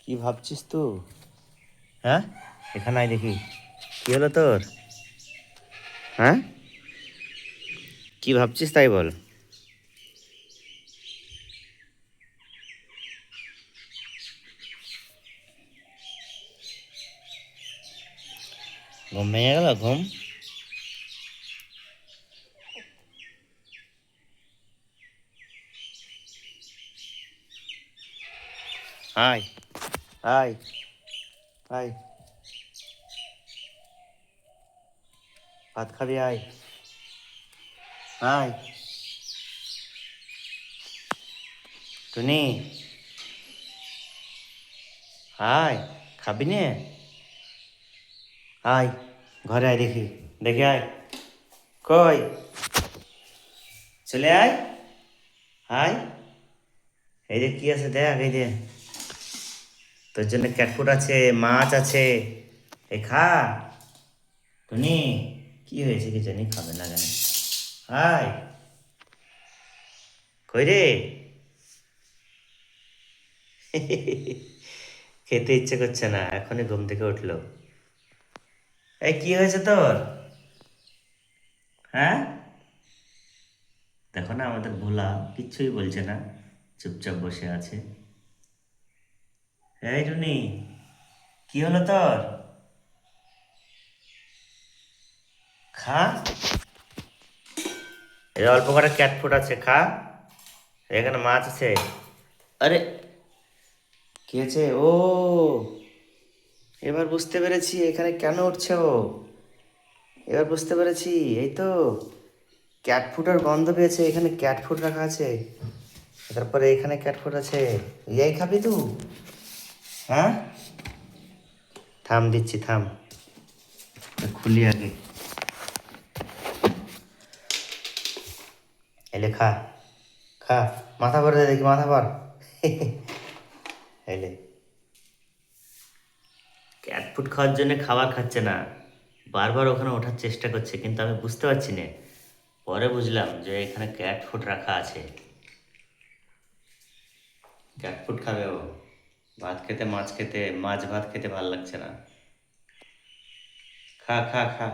কি ভাবছিস তো? হ্যাঁ, এখানে আয় দেখি। কি হলো তোর? হ্যাঁ, কি ভাবছিস তাই বল। ঘুম ভেঙে গেল? ঘুম? আয়, আয়, আয়, ভাত খাবি? আয়, আয়, টুনি, আয়, খাবি নে? আয়, ঘরে আয় দেখি, দেখে আয়। কই? চলে আয়, আয়। এই যে কি আছে দেখ, এই যে তোর জন্য ক্যাটফুট আছে, মাছ আছে, এই খা। টুনি, কি হয়েছে কি জানি, খাবে না জানি। আয়, কই রে? খেতে ইচ্ছে করছে না, এখনই ঘুম থেকে উঠলো। এই কি হয়েছে তোর? হ্যাঁ, দেখো না আমাদের ভোলা কিচ্ছুই বলছে না, চুপচাপ বসে আছে। এই টুনি, কি হলো তোর? খা, এই অল্প করে ক্যাটফুট আছে, খা। এখানে মাছ আছে। আরে, কি হয়েছে? ও, এবার বুঝতে পেরেছি এখানে কেন উঠছে ও। এবার বুঝতে পেরেছি, এই তো ক্যাটফুটের গন্ধ পেয়েছে, এখানে ক্যাটফুট রাখা আছে। তারপরে এখানে ক্যাটফুট আছে। এই খাবি তুই? হ্যাঁ, থাম, দিচ্ছি থাম, খুলি আগে। এলে খা, খা, মাথা ভর দে দেখি, মাথা ভর। এলে, ক্যাট ফুড খাওয়ার জন্য খাবার খাচ্ছে না, বারবার ওখানে ওঠার চেষ্টা করছে, কিন্তু আমি বুঝতে পারছি না। পরে বুঝলাম যে এখানে ক্যাট ফুড রাখা আছে। ক্যাট ফুড খাবে ও। ভাত খেতে, মাছ খেতে, মাছ ভাত খেতে ভালো লাগছে না। খা, খা, খা।